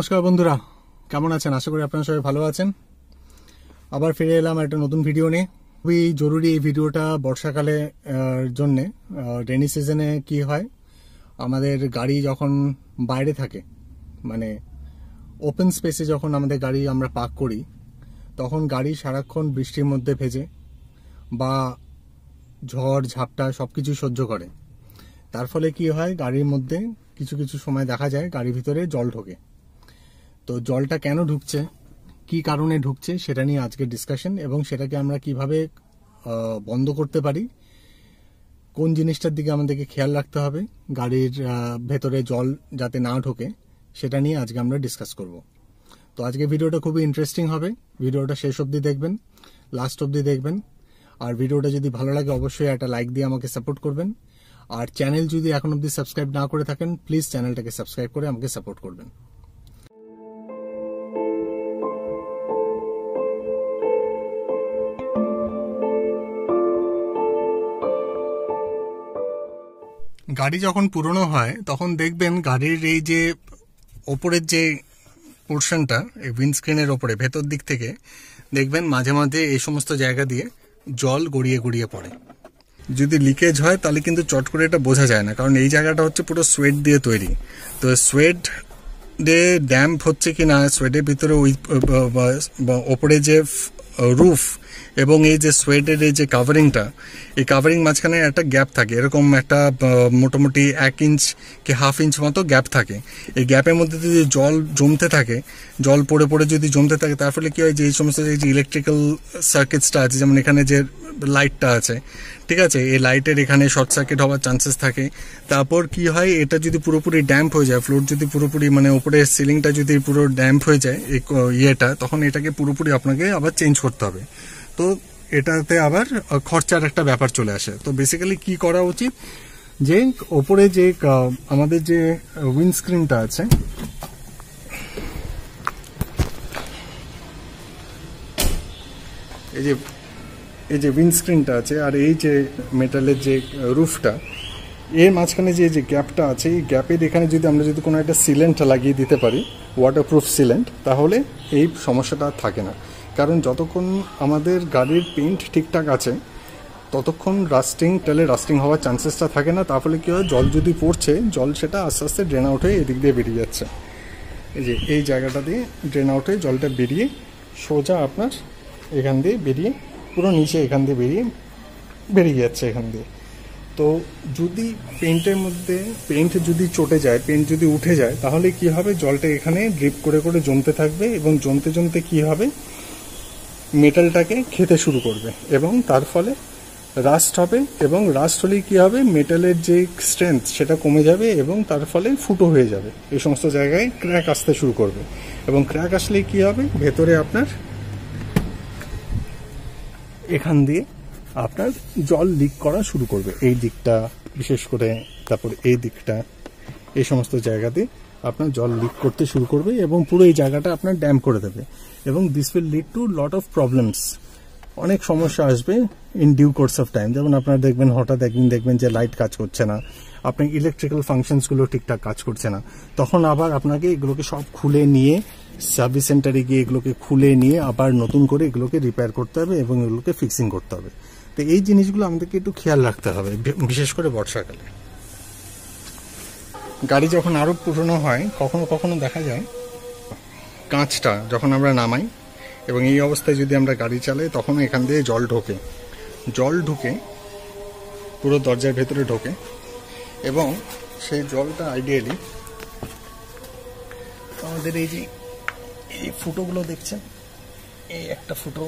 নমস্কার বন্ধুরা, কেমন আছেন? আশা করি আপনারা সবাই ভালো আছেন। আবার ফিরে এলাম একটা নতুন ভিডিও নিয়ে। খুবই জরুরি এই ভিডিওটা বর্ষাকালে জন্যে। রেনি সিজনে কি হয়, আমাদের গাড়ি যখন বাইরে থাকে, মানে ওপেন স্পেসে যখন আমাদের গাড়ি আমরা পার্ক করি, তখন গাড়ি সারাক্ষণ বৃষ্টির মধ্যে ভেজে বা ঝড় ঝাপটা সব কিছু সহ্য করে। তার ফলে কি হয়, গাড়ির মধ্যে কিছু কিছু সময় দেখা যায় গাড়ির ভিতরে জল ঢোকে। তো জলটা কেন ঢুকছে, কি কারণে ঢুকছে, সেটা নিয়ে আজকে ডিসকাশন, এবং সেটাকে আমরা কিভাবে বন্ধ করতে পারি, কোন জিনিসটার দিকে আমাদেরকে খেয়াল রাখতে হবে গাড়ির ভেতরে জল যাতে না ঢোকে, সেটা নিয়ে আজকে আমরা ডিসকাস করব। তো আজকে ভিডিওটা খুবই ইন্টারেস্টিং হবে। ভিডিওটা শেষ অবধি দেখবেন, লাস্ট অবধি দেখবেন। আর ভিডিওটা যদি ভালো লাগে অবশ্যই একটা লাইক দিয়ে আমাকে সাপোর্ট করবেন। আর চ্যানেল যদি এখন অবধি সাবস্ক্রাইব না করে থাকেন, প্লিজ চ্যানেলটাকে সাবস্ক্রাইব করে আমাকে সাপোর্ট করবেন। গাড়ি যখন পুরনো হয় তখন দেখবেন গাড়ির এই যে ওপরের যে পোর্শনটা, এই উইন্ডস্ক্রিনের ওপরে ভেতর দিক থেকে দেখবেন মাঝে মাঝে এই সমস্ত জায়গা দিয়ে জল গড়িয়ে গড়িয়ে পড়ে। যদি লিকেজ হয় তাহলে কিন্তু চট করে এটা বোঝা যায় না, কারণ এই জায়গাটা হচ্ছে পুরো সোয়েট দিয়ে তৈরি। তো সোয়েট দিয়ে ড্যাম্প হচ্ছে কি না, সোয়েটের ভিতরে ওই ওপরে যে রুফ এবং এই যে সোয়েটের এই যে কাভারিংটা, এই কাভারিং মাঝখানে একটা গ্যাপ থাকে, এরকম একটা মোটামুটি 1 ইঞ্চ কি হাফ ইঞ্চ মতো গ্যাপ থাকে। এই গ্যাপের মধ্যে যদি জল জমতে থাকে, জল পড়ে পড়ে যদি জমতে থাকে, তার ফলে কি হয় যে এই সমস্ত যে ইলেকট্রিক্যাল সার্কিটসটা আছে, যেমন এখানে যে লাইটটা আছে, ঠিক আছে, এই লাইটের এখানে শর্ট সার্কিট হওয়ার চান্সেস থাকে। তারপর কি হয়, এটা যদি পুরোপুরি ড্যাম্প হয়ে যায়, ফ্লোর যদি পুরোপুরি মানে উপরে সিলিংটা যদি পুরো ড্যাম্প হয়ে যায় এই ইয়েটা, তখন এটাকে পুরোপুরি আপনাকে আবার চেঞ্জ করতে হবে। তো এটাতে আবার খরচার একটা ব্যাপার চলে আসে। তো বেসিক্যালি কি করা উচিত, যে ওপরে যে আমাদের যে উইন্ডস্ক্রিনটা আছে, এই যে উইন্ডস্ক্রিনটা আছে আর এই যে মেটালের যে রুফটা, এর মাঝখানে যে গ্যাপটা আছে, এই গ্যাপের এখানে যদি আমরা যদি কোনো একটা সিলেন্ট লাগিয়ে দিতে পারি, ওয়াটারপ্রুফ সিলেন্ট, তাহলে এই সমস্যাটা থাকে না। কারণ যতক্ষণ আমাদের গাড়ির পেইন্ট ঠিকঠাক আছে ততক্ষণ রাস্টিং হওয়ার চান্সেসটা থাকে না। তার ফলে কী হয়, জল যদি পড়ছে, জল সেটা আস্তে আস্তে ড্রেন আউট হয়ে এদিক দিয়ে বেরিয়ে যাচ্ছে। এই যে এই জায়গাটা দিয়ে ড্রেন আউট হয়ে জলটা বেরিয়ে সোজা আপনার এখান দিয়ে বেরিয়ে পুরো নিচে এখান দিয়ে বেরিয়ে যাচ্ছে এখান দিয়ে। তো যদি পেইন্টের মধ্যে পেইন্ট যদি চটে যায়, পেইন্ট যদি উঠে যায়, তাহলে কি হবে, জলটা এখানে ড্রিপ করে করে জমতে থাকবে এবং জমতে জমতে কি হবে, মেটালটাকে খেতে শুরু করবে এবং তার ফলে রাস্ট হবে। এবং রাস্ট হলে কি হবে, মেটালের যে স্ট্রেংথ সেটা কমে যাবে এবং তার ফলে ফুটো হয়ে যাবে। এই সমস্ত জায়গায় ক্র্যাক আসতে শুরু করবে এবং ক্র্যাক আসলে কি হবে, ভেতরে আপনার এখান দিয়ে আপনার জল লিক করা শুরু করবে। এই দিকটা বিশেষ করে, তারপর এই দিকটা, এই সমস্ত জায়গাতে আপনার জল লিক করতে শুরু করবে এবং পুরো এই জায়গাটা আপনার ড্যাম্প করে দেবে। এবং this will lead to lot of problems. অনেক সমস্যা আসবে in due course of time. যেমন আপনারা দেখবেন হঠাৎ একদিন দেখবেন যে লাইট কাজ করছে না, আপনার ইলেকট্রিক্যাল ফাংশনসগুলো ঠিকঠাক কাজ করছে না, তখন আবার আপনাকে এগুলোকে সব খুলে নিয়ে সার্ভিস সেন্টারে গিয়ে এগুলোকে খুলে নিয়ে আবার নতুন করে এগুলোকে রিপেয়ার করতে হবে এবং এগুলোকে ফিক্সিং করতে হবে। তো এই জিনিসগুলো আমাদেরকে একটু খেয়াল রাখতে হবে, বিশেষ করে বর্ষাকালে। গাড়ি যখন আরও পুরনো হয়, কখনো কখনো দেখা যায় কাঁচটা যখন আমরা নামাই এবং এই অবস্থায় যদি আমরা গাড়ি চালাই, তখন এখান দিয়ে জল ঢুকে পুরো দরজার ভেতরে ঢোকে এবং সেই জলটা আইডিয়ালি আমাদের এই যে এই ফুটোগুলো দেখছেন, এই একটা ফুটো,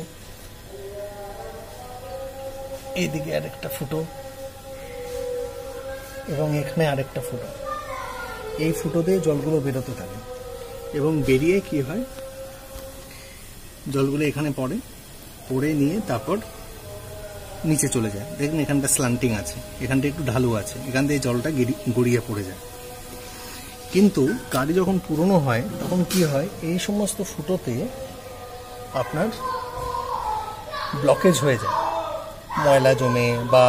এইদিকে আরেকটা ফুটো এবং এখানে আরেকটা ফুটো, এই ফুটো দিয়ে জলগুলো বেরোতে থাকে এবং বেরিয়ে কি হয়, জলগুলো এখানে পড়ে নিয়ে তারপর নিচে চলে যায়। দেখুন এখানটা স্ল্যান্টিং আছে, এখানটা একটু ঢালু আছে, এখান দিয়ে জলটা গড়িয়ে পড়ে যায়। কিন্তু গাড়ি যখন পুরনো হয় তখন কি হয়, এই সমস্ত ফুটোতে আপনার ব্লকেজ হয়ে যায়, ময়লা জমে বা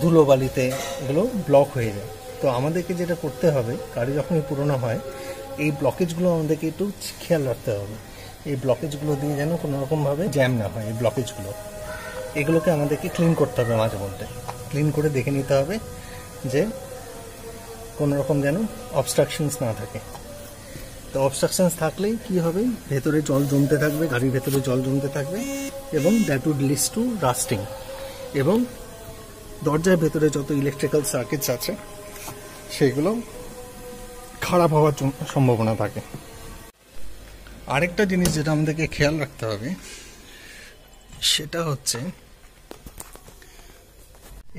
ধুলোবালিতে এগুলো ব্লক হয়ে যায়। তো আমাদেরকে যেটা করতে হবে, গাড়ি যখনই পুরনো হয় এই ব্লকেজগুলো আমাদেরকে একটু খেয়াল রাখতে হবে। এই ব্লকেজগুলো দিয়ে যেন কোনো রকমভাবে জ্যাম না হয়। এই ব্লকেজগুলো এগুলোকে আমাদেরকে ক্লিন করতে হবে, মাঝে মধ্যে ক্লিন করে দেখে নিতে হবে যে কোনো রকম যেন অবস্ট্রাকশনস না থাকে। তো অবস্ট্রাকশনস থাকলেই কি হবে, ভেতরে জল জমতে থাকবে, গাড়ির ভেতরে জল জমতে থাকবে এবং that would leads to rusting. এবং দরজার ভেতরে যত ইলেকট্রিক্যাল সার্কিটস আছে সেগুলো খারাপ হওয়ার সম্ভাবনা থাকে। আরেকটা জিনিস যেটা আমাদেরকে খেয়াল রাখতে হবে সেটা হচ্ছে,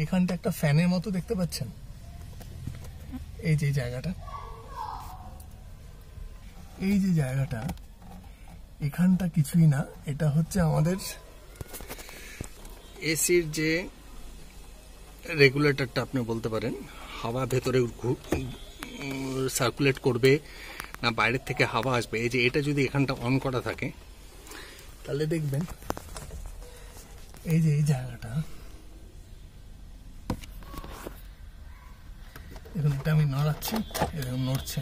এখানটা একটা ফ্যানের মতো দেখতে পাচ্ছেন, এই যে জায়গাটা, এই যে জায়গাটা, এখানটা কিছুই না, এটা হচ্ছে আমাদের এসির যে রেগুলেটরটা আপনি বলতে পারেন। হাওয়া ভেতরে সার্কুলেট করবে না বাইরের থেকে হাওয়া আসবে, এই যে এটা যদি এখানটা অন করা থাকে তাহলে দেখবেন এই যে এই জায়গাটা, এখন এটা আমি নড়াচ্ছি, এরকম নড়ছে,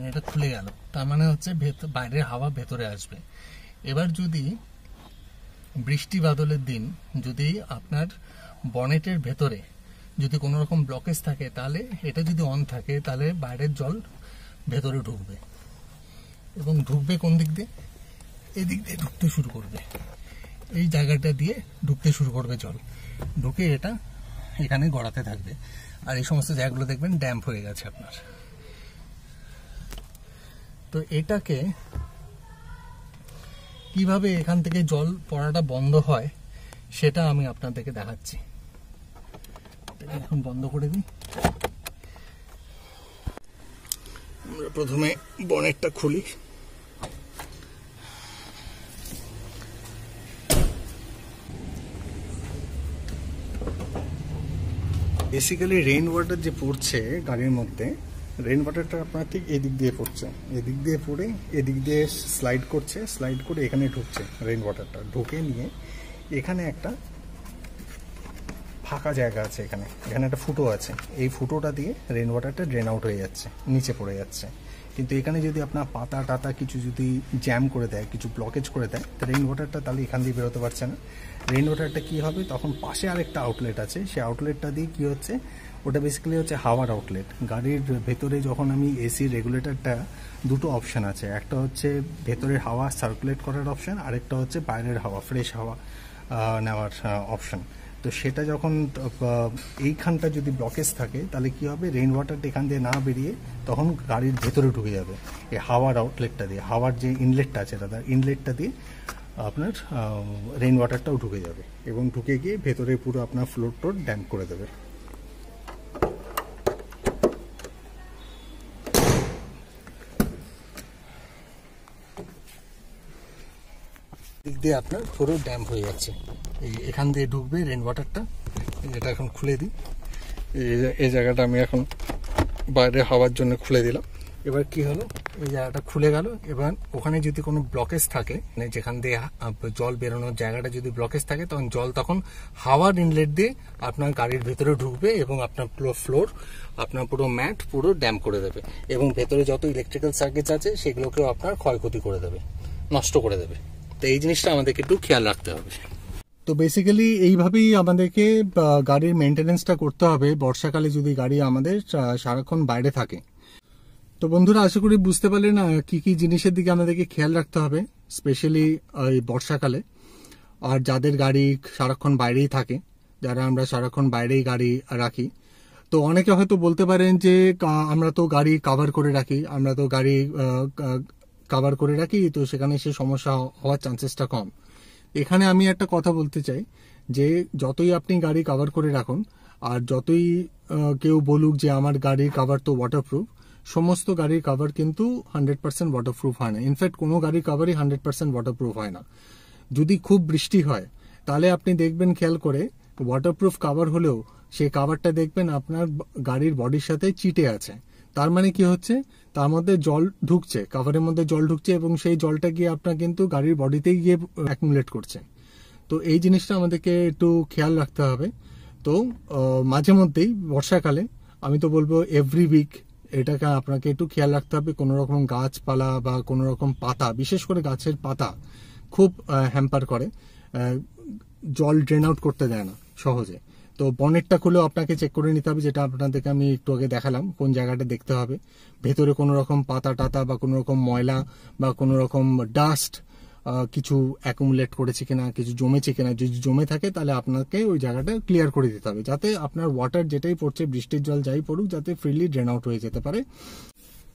এটা খুলে গেল, তার মানে হচ্ছে বাইরের হাওয়া ভেতরে আসবে। এবার যদি বৃষ্টি বাদলের দিন যদি আপনার বনেটের ভেতরে যদি কোনো রকম ব্লকেজ থাকে, তাহলে এটা যদি অন থাকে তাহলে বাইরের জল ভেতরে ঢুকবে, এবং ঢুকবে কোন দিক দিয়ে, এই দিক দিয়ে ঢুকতে শুরু করবে, এই জায়গাটা দিয়ে ঢুকতে শুরু করবে জল, ঢুকে এটা এখানে গড়াতে থাকবে, আর এই সমস্ত জায়গাগুলো দেখবেন ড্যাম্প হয়ে গেছে আপনার। তো এটাকে কিভাবে এখান থেকে জল পড়াটা বন্ধ হয় সেটা আমি আপনাদেরকে দেখাচ্ছি। এখন বন্ধ করে দিই। আমরা প্রথমে বনেটটা খুলি, বেসিক্যালি রেইন ওয়াটার যে পড়ছে গাড়ির মধ্যে, রেইন ওয়াটারটা আপনার ঠিক এদিক দিয়ে পড়ছে, এদিক দিয়ে পড়ে এদিক দিয়ে স্লাইড করছে, স্লাইড করে এখানে ঢুকছে, রেইন ওয়াটারটা ঢুকে নিয়ে এখানে একটা ফাঁকা জায়গা আছে, এখানে একটা ফুটো আছে, এই ফুটোটা দিয়ে রেইন ওয়াটারটা ড্রেন আউট হয়ে যাচ্ছে, নিচে পড়ে যাচ্ছে। কিন্তু এখানে যদি আপনার পাতা টাতা কিছু যদি জ্যাম করে দেয়, কিছু ব্লকেজ করে দেয়, তো রেইন ওয়াটারটা তাহলে এখান দিয়ে বেরোতে পারছে না। রেইন ওয়াটারটা কী হবে, তখন পাশে আরেকটা আউটলেট আছে, সেই আউটলেটটা দিয়ে কী হচ্ছে, ওটা বেসিক্যালি হচ্ছে হাওয়ার আউটলেট। গাড়ির ভেতরে যখন আমি এসি রেগুলেটরটা, দুটো অপশান আছে, একটা হচ্ছে ভেতরের হাওয়া সার্কুলেট করার অপশান, আরেকটা হচ্ছে বাইরের হাওয়া, ফ্রেশ হাওয়া নেওয়ার অপশান। তো সেটা যখন এইখানটা যদি ব্লকেজ থাকে তাহলে কি হবে, রেইন ওয়াটারটা এখান দিয়ে না বেরিয়ে তখন গাড়ির ভেতরে ঢুকে যাবে এই হাওয়ার আউটলেটটা দিয়ে, হাওয়ার যে ইনলেটটা আছে দাদা, ইনলেটটা দিয়ে আপনার রেইন ওয়াটারটাও ঢুকে যাবে, এবং ঢুকে গিয়ে ভেতরে পুরো আপনার ফ্লোর টোর ড্যাম্প করে দেবে। দিক দিয়ে আপনার পুরো ড্যাম্প হয়ে যাচ্ছে, এখান দিয়ে ঢুকবে রেইন ওয়াটারটা। এটা এখন খুলে দিই, এই জায়গাটা আমি এখন বাইরে হাওয়ার জন্য খুলে দিলাম। এবার কি হলো, এই জায়গাটা খুলে গেল। এবার ওখানে যদি কোনো ব্লকেজ থাকে, যেখান দিয়ে জল বেরোনোর জায়গাটা যদি ব্লকেজ থাকে, তখন জল তখন হাওয়ার ইনলেট দিয়ে আপনার গাড়ির ভেতরে ঢুকবে এবং আপনার পুরো ফ্লোর, আপনার পুরো ম্যাট পুরো ড্যাম্প করে দেবে, এবং ভেতরে যত ইলেকট্রিক্যাল সার্কিটস আছে সেগুলোকেও আপনার ক্ষয়ক্ষতি করে দেবে, নষ্ট করে দেবে। তো এই জিনিসটা আমাদেরকে একটু খেয়াল রাখতে হবে। তো বেসিক্যালি এইভাবেই আমাদেরকে গাড়ির মেনটেনেন্সটা করতে হবে বর্ষাকালে যদি গাড়ি আমাদের সারাক্ষণ বাইরে থাকে। তো বন্ধুরা, আশা করি বুঝতে পারলেন কি কি জিনিসের দিকে আমাদেরকে খেয়াল রাখতে হবে স্পেশালি এই বর্ষাকালে। আর যাদের গাড়ি সারাক্ষণ বাইরেই থাকে, যারা আমরা সারাক্ষণ বাইরেই গাড়ি রাখি, তো অনেকে হয়তো বলতে পারেন যে আমরা তো গাড়ি কাভার করে রাখি, তো সেখানে সে সমস্যা হওয়ার চান্সেসটা কম। এখানে আমি একটা কথা বলতে চাই যে যতই আপনি গাড়ি কাভার করে রাখুন, আর যতই কেউ বলুক যে আমার গাড়ির কাভার তো ওয়াটারপ্রুফ, সমস্ত গাড়ির কাভার কিন্তু 100% ওয়াটারপ্রুফ হয় না। ইনফ্যাক্ট কোনো গাড়ির কাভারই 100% ওয়াটারপ্রুফ হয় না। যদি খুব বৃষ্টি হয় তাহলে আপনি দেখবেন খেয়াল করে, ওয়াটারপ্রুফ কাভার হলেও সেই কাভারটা দেখবেন আপনার গাড়ির বডির সাথে চিটে আছে। তার মানে কি হচ্ছে, তার মধ্যে জল ঢুকছে, কাভারের মধ্যে জল ঢুকছে, এবং সেই জলটা গিয়ে আপনার কিন্তু গাড়ির বডিতেই গিয়ে অ্যাকুমুলেট করছে। তো এই জিনিসটা আমাদেরকে একটু খেয়াল রাখতে হবে। তো মাঝে মধ্যেই বর্ষাকালে আমি তো বলবো এভরি উইক এটাকে আপনাকে একটু খেয়াল রাখতে হবে। কোনো রকম গাছপালা বা কোনো রকম পাতা, বিশেষ করে গাছের পাতা খুব হ্যাম্পার করে, জল ড্রেন আউট করতে দেয় না সহজে। তো বনেটটা খুলেও আপনাকে চেক করে নিতে হবে, যেটা আপনাদেরকে আমি একটু আগে দেখালাম কোন জায়গাটা দেখতে হবে। ভেতরে কোনো রকম পাতা টাতা বা কোনো রকম ময়লা বা কোনো রকম ডাস্ট কিছু অ্যাকুমুলেট করেছে কিনা, কিছু জমেছে কিনা। যদি জমে থাকে তাহলে আপনাকে ওই জায়গাটা ক্লিয়ার করে দিতে হবে, যাতে আপনার ওয়াটার যেটাই পড়ছে, বৃষ্টির জল যাই পড়ুক, যাতে ফ্রিলি ড্রেন আউট হয়ে যেতে পারে।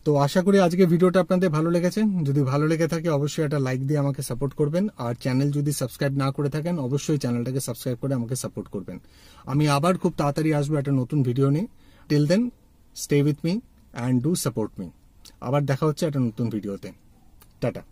তো আশা করি আজকে ভিডিওটা আপনাদের ভালো লেগেছে। যদি ভালো লেগে থাকে অবশ্যই একটা লাইক দিয়ে আমাকে সাপোর্ট করবেন, আর চ্যানেল যদি সাবস্ক্রাইব না করে থাকেন অবশ্যই চ্যানেলটাকে সাবস্ক্রাইব করে আমাকে সাপোর্ট করবেন। আমি আবার খুব তাড়াতাড়ি আসবো একটা নতুন ভিডিও নিয়ে। Till then stay with me and do support me. আবার দেখা হচ্ছে একটা নতুন ভিডিওতে। টাটা।